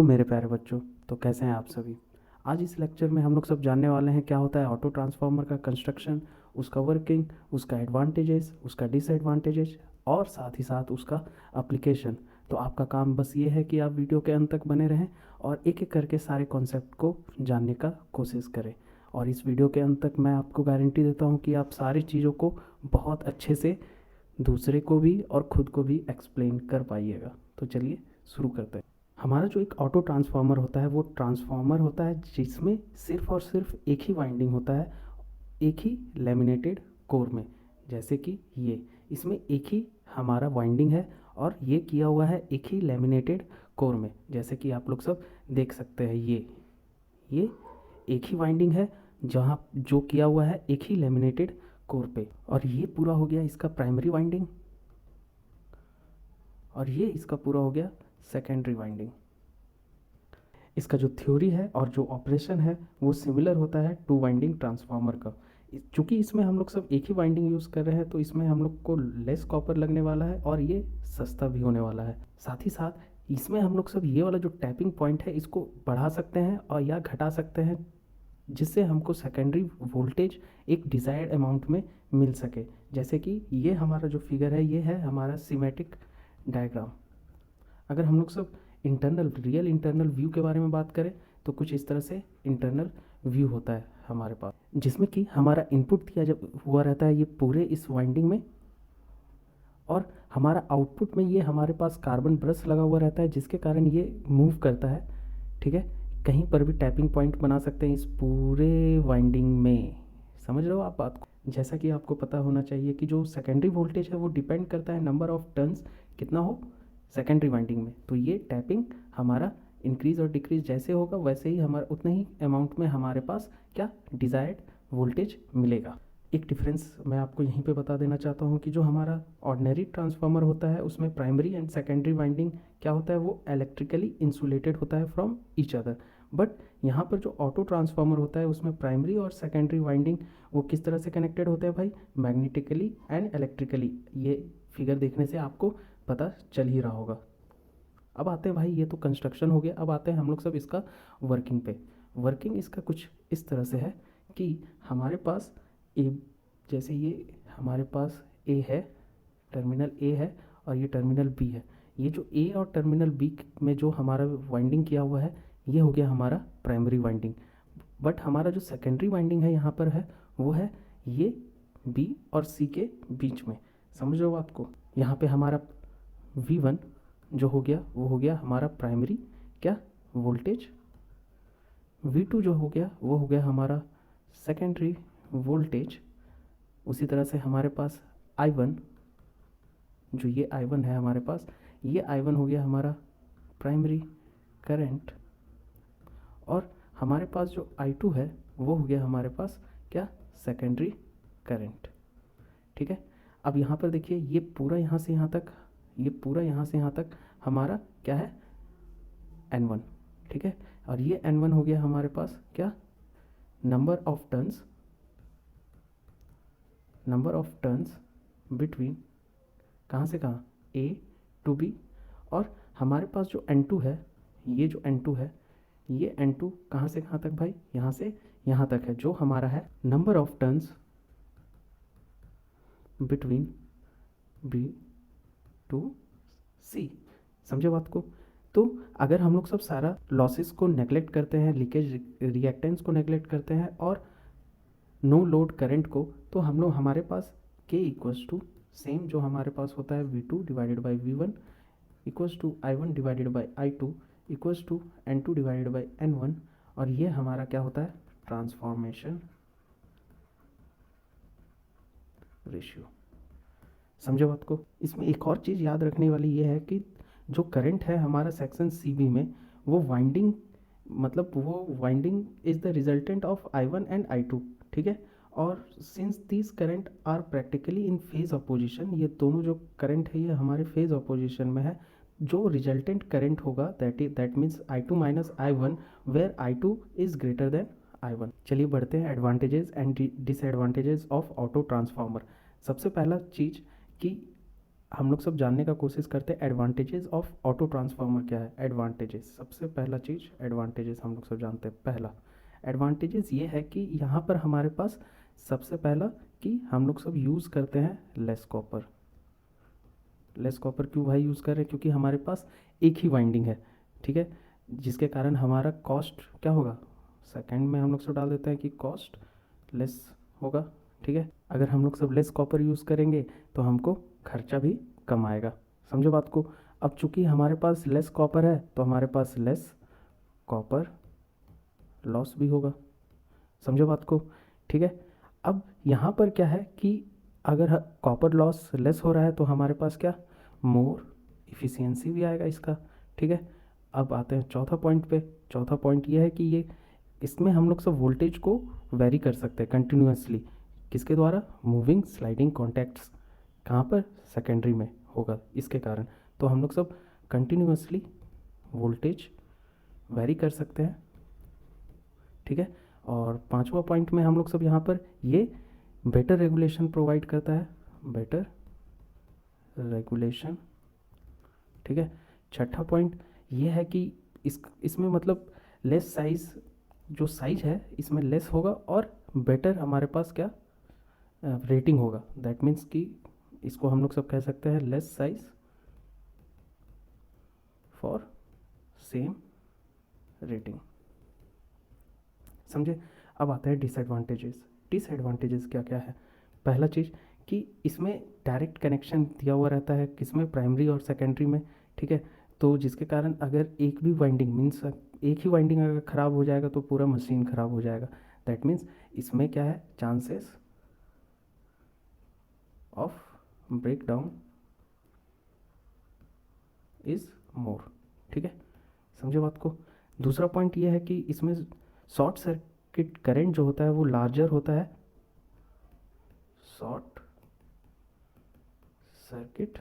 मेरे प्यारे बच्चों, तो कैसे हैं आप सभी। आज इस लेक्चर में हम लोग सब जानने वाले हैं क्या होता है ऑटो ट्रांसफार्मर का कंस्ट्रक्शन, उसका वर्किंग, उसका एडवांटेजेस, उसका डिसएडवांटेजेस और साथ ही साथ उसका एप्लीकेशन। तो आपका काम बस ये है कि आप वीडियो के अंत तक बने रहें और एक एक करके सारे कॉन्सेप्ट को जानने का कोशिश करें। और इस वीडियो के अंत तक मैं आपको गारंटी देता हूँ कि आप सारी चीज़ों को बहुत अच्छे से दूसरे को भी और ख़ुद को भी एक्सप्लेन कर पाइएगा। तो चलिए शुरू करते हैं। हमारा जो एक ऑटो ट्रांसफार्मर होता है वो ट्रांसफार्मर होता है जिसमें सिर्फ और सिर्फ एक ही वाइंडिंग होता है, एक ही लेमिनेटेड कोर में। जैसे कि ये इसमें एक ही हमारा वाइंडिंग है और ये किया हुआ है एक ही लेमिनेटेड कोर में। जैसे कि आप लोग सब देख सकते हैं, ये एक ही वाइंडिंग है जहाँ जो किया हुआ है एक ही लेमिनेटेड कोर पे। और ये पूरा हो गया इसका प्राइमरी वाइंडिंग और ये इसका पूरा हो गया सेकेंडरी वाइंडिंग। इसका जो थ्योरी है और जो ऑपरेशन है वो सिमिलर होता है टू वाइंडिंग ट्रांसफार्मर का। चूँकि इसमें हम लोग सब एक ही वाइंडिंग यूज़ कर रहे हैं तो इसमें हम लोग को लेस कॉपर लगने वाला है और ये सस्ता भी होने वाला है। साथ ही साथ इसमें हम लोग सब ये वाला जो टैपिंग पॉइंट है इसको बढ़ा सकते हैं और या घटा सकते हैं, जिससे हमको सेकेंडरी वोल्टेज एक डिज़ायर्ड अमाउंट में मिल सके। जैसे कि ये हमारा जो फिगर है ये है हमारा सीमेटिक डायग्राम। अगर हम लोग सब रियल इंटरनल व्यू के बारे में बात करें तो कुछ इस तरह से इंटरनल व्यू होता है हमारे पास, जिसमें कि हमारा इनपुट दिया जब हुआ रहता है ये पूरे इस वाइंडिंग में, और हमारा आउटपुट में ये हमारे पास कार्बन ब्रश लगा हुआ रहता है जिसके कारण ये मूव करता है। ठीक है, कहीं पर भी टैपिंग पॉइंट बना सकते हैं इस पूरे वाइंडिंग में। समझ रहे हो आप बात को। जैसा कि आपको पता होना चाहिए कि जो सेकेंडरी वोल्टेज है वो डिपेंड करता है नंबर ऑफ टर्न्स कितना हो सेकेंडरी वाइंडिंग में। तो ये टैपिंग हमारा इंक्रीज़ और डिक्रीज़ जैसे होगा वैसे ही हमारा उतने ही अमाउंट में हमारे पास क्या डिज़ायर्ड वोल्टेज मिलेगा। एक डिफरेंस मैं आपको यहीं पे बता देना चाहता हूँ कि जो हमारा ऑर्डिनरी ट्रांसफार्मर होता है उसमें प्राइमरी एंड सेकेंडरी वाइंडिंग क्या होता है वो इलेक्ट्रिकली इंसुलेटेड होता है फ्रॉम ईच अदर। बट यहाँ पर जो ऑटो ट्रांसफार्मर होता है उसमें प्राइमरी और सेकेंडरी वाइंडिंग वो किस तरह से कनेक्टेड होते हैं भाई, मैग्नेटिकली एंड इलेक्ट्रिकली। ये फिगर देखने से आपको पता चल ही रहा होगा। अब आते हैं भाई, ये तो कंस्ट्रक्शन हो गया, अब आते हैं हम लोग सब इसका वर्किंग पे। वर्किंग इसका कुछ इस तरह से है कि हमारे पास ए, जैसे ये हमारे पास ए है, टर्मिनल ए है और ये टर्मिनल बी है। ये जो ए और टर्मिनल बी में जो हमारा वाइंडिंग किया हुआ है ये हो गया हमारा प्राइमरी वाइंडिंग। बट हमारा जो सेकेंडरी वाइंडिंग है यहाँ पर है वो है ये बी और सी के बीच में। समझ लो आपको, यहाँ पे हमारा V1 जो हो गया वो हो गया हमारा प्राइमरी क्या वोल्टेज, V2 जो हो गया वो हो गया हमारा सेकेंडरी वोल्टेज। उसी तरह से हमारे पास I1, जो ये I1 है हमारे पास, ये I1 हो गया हमारा प्राइमरी करंट। और हमारे पास जो I2 है वो हो गया हमारे पास क्या सेकेंडरी करंट। ठीक है, अब यहाँ पर देखिए ये पूरा यहाँ से यहाँ तक, ये पूरा यहाँ से यहाँ तक हमारा क्या है N1। ठीक है, और ये N1 हो गया हमारे पास क्या नंबर ऑफ टर्न्स बिटवीन कहाँ से कहाँ A टू B। और हमारे पास जो N2 है, ये जो N2 है ये N2 कहाँ से कहाँ तक भाई, यहाँ से यहाँ तक है, जो हमारा है number of turns between B to C। समझे बात को। तो अगर हम लोग सब सारा लॉसेस को नेगलेक्ट करते हैं, लीकेज रिएक्टेंस को नेगलेक्ट करते हैं और नो लोड करंट को, तो हम लोग हमारे पास K इक्वल्स टू सेम जो हमारे पास होता है V2 divided by V1 equals to I1 divided by I2 equals to N2 divided by N1। और ये हमारा क्या होता है ट्रांसफॉर्मेशन रेशियो। समझो बात को। इसमें एक और चीज़ याद रखने वाली ये है कि जो करंट है हमारा सेक्शन CB में वो वाइंडिंग, मतलब वो winding is the resultant of I1 and I2। ठीक है, और since this current are practically in phase opposition, ये दोनों जो करंट है ये हमारे फेज अपोजिशन में है। जो रिजल्टेंट करंट होगा that means I2 minus I1 where I2 is greater than I1। चलिए बढ़ते हैं advantages and disadvantages of auto transformer. सबसे पहला चीज़ कि हम लोग सब जानने का कोशिश करते हैं एडवांटेजेस ऑफ ऑटो ट्रांसफार्मर क्या है। एडवांटेजेस, सबसे पहला चीज़ एडवांटेजेस हम लोग सब जानते हैं। पहला एडवांटेजेस ये है कि यहाँ पर हमारे पास सबसे पहला कि हम लोग सब यूज़ करते हैं लेस कॉपर। लेस कॉपर क्यों भाई यूज़ कर रहे हैं? क्योंकि हमारे पास एक ही वाइंडिंग है, ठीक है, जिसके कारण हमारा कॉस्ट क्या होगा, सेकंड में हम लोग सब डाल देते हैं कि कॉस्ट लेस होगा, ठीक है। अगर हम लोग सब लेस कॉपर यूज़ करेंगे तो हमको खर्चा भी कम आएगा, समझो बात को। अब चूंकि हमारे पास लेस कॉपर है तो हमारे पास लेस कॉपर लॉस भी होगा, समझो बात को, ठीक है। अब यहाँ पर क्या है कि अगर कॉपर लॉस लेस हो रहा है तो हमारे पास क्या मोर इफ़िशियंसी भी आएगा इसका, ठीक है। अब आते हैं चौथा पॉइंट पे। चौथा पॉइंट ये है कि ये इसमें हम लोग सब वोल्टेज को वेरी कर सकते हैं कंटिन्यूसली, किसके द्वारा, मूविंग स्लाइडिंग कॉन्टैक्ट्स, कहाँ पर, सेकेंडरी में होगा, इसके कारण तो हम लोग सब कंटिन्यूसली वोल्टेज वेरी कर सकते हैं, ठीक है। और पांचवा पॉइंट में हम लोग सब यहाँ पर ये बेटर रेगुलेशन प्रोवाइड करता है, बेटर रेगुलेशन, ठीक है। छठा पॉइंट ये है कि इसमें मतलब लेस साइज, जो साइज है इसमें लेस होगा और बेटर हमारे पास क्या रेटिंग होगा। दैट मीन्स कि इसको हम लोग सब कह सकते हैं less size for same rating, समझे। अब आता है डिसएडवांटेजेस। डिसएडवांटेजेस क्या क्या है? पहला चीज़ कि इसमें डायरेक्ट कनेक्शन दिया हुआ रहता है, किसमें, प्राइमरी और सेकेंडरी में, ठीक है। तो जिसके कारण अगर एक भी वाइंडिंग मीन्स एक ही वाइंडिंग अगर ख़राब हो जाएगा तो पूरा मशीन ख़राब हो जाएगा। दैट मीन्स इसमें क्या है, chances of break down is more, ठीक है, समझे बात को। दूसरा पॉइंट ये है कि इसमें शॉर्ट सर्किट करंट जो होता है वो लार्जर होता है। शॉर्ट सर्किट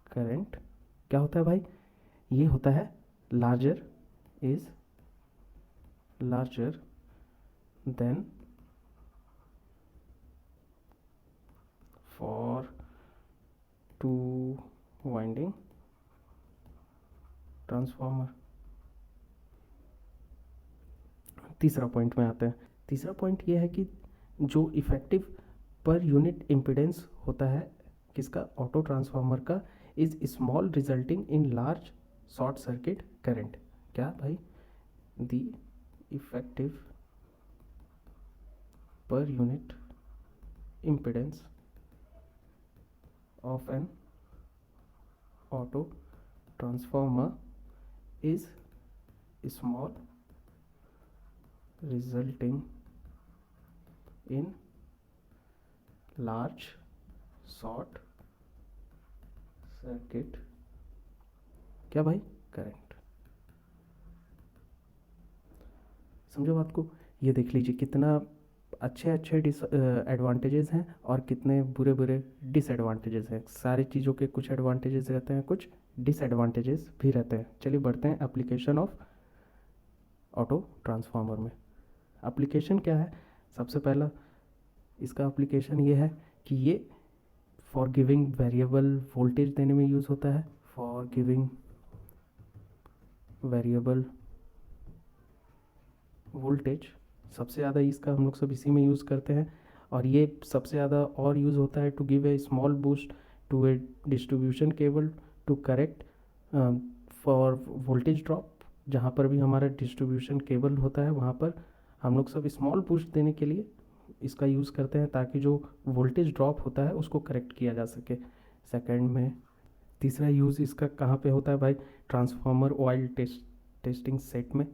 करंट क्या होता है भाई, ये होता है larger, is larger than for two winding transformer. तीसरा पॉइंट में आते हैं। तीसरा पॉइंट ये है कि जो इफेक्टिव पर यूनिट इम्पिडेंस होता है किसका, ऑटो ट्रांसफार्मर का, is small resulting in large short circuit current. क्या भाई, the effective per unit impedance of N auto transformer is small resulting in large short circuit क्या भाई, करंट, समझो बात को। ये देख लीजिए कितना अच्छे अच्छे एडवांटेजेस हैं और कितने बुरे बुरे डिसएडवांटेजेस हैं। सारी चीज़ों के कुछ एडवांटेजेस रहते हैं, कुछ डिसएडवांटेजेस भी रहते हैं। चलिए बढ़ते हैं एप्लीकेशन ऑफ ऑटो ट्रांसफार्मर में। एप्लीकेशन क्या है, सबसे पहला इसका एप्लीकेशन ये है कि ये फॉर गिविंग वेरिएबल वोल्टेज देने में यूज़ होता है। फॉर गिविंग वेरिएबल वोल्टेज सबसे ज़्यादा इसका हम लोग सब इसी में यूज़ करते हैं। और ये सबसे ज़्यादा और यूज़ होता है to give a small boost to a distribution cable to correct for voltage drop. जहाँ पर भी हमारा डिस्ट्रीब्यूशन केबल होता है वहाँ पर हम लोग सब स्मॉल बूस्ट देने के लिए इसका यूज़ करते हैं ताकि जो वोल्टेज ड्रॉप होता है उसको करेक्ट किया जा सके। सेकंड में तीसरा यूज़ इसका कहाँ पे होता है भाई, ट्रांसफार्मर ऑयल टेस्टिंग सेट में।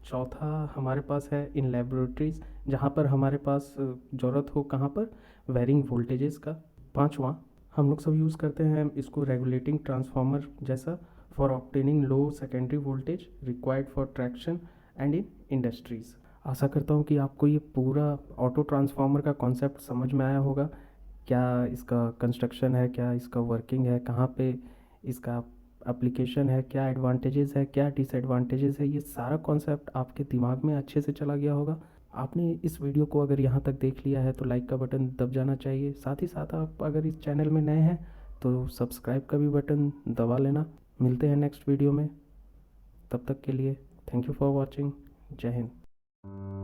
चौथा हमारे पास है इन लेबोरेटरीज, जहाँ पर हमारे पास ज़रूरत हो कहाँ पर, वेरिंग वोल्टेजेस का। पांचवा हम लोग सब यूज़ करते हैं इसको रेगुलेटिंग ट्रांसफार्मर जैसा, for obtaining low secondary voltage required for traction and in industries. आशा करता हूँ कि आपको ये पूरा ऑटो ट्रांसफार्मर का कॉन्सेप्ट समझ में आया होगा। क्या इसका कंस्ट्रक्शन है, क्या इसका वर्किंग है, कहाँ पे इसका एप्लीकेशन है, क्या एडवांटेजेस है, क्या डिसएडवांटेजेस है, ये सारा कॉन्सेप्ट आपके दिमाग में अच्छे से चला गया होगा। आपने इस वीडियो को अगर यहाँ तक देख लिया है तो लाइक का बटन दब जाना चाहिए। साथ ही साथ आप अगर इस चैनल में नए हैं तो सब्सक्राइब का भी बटन दबा लेना। मिलते हैं नेक्स्ट वीडियो में, तब तक के लिए थैंक यू फॉर वॉचिंग। जय हिंद।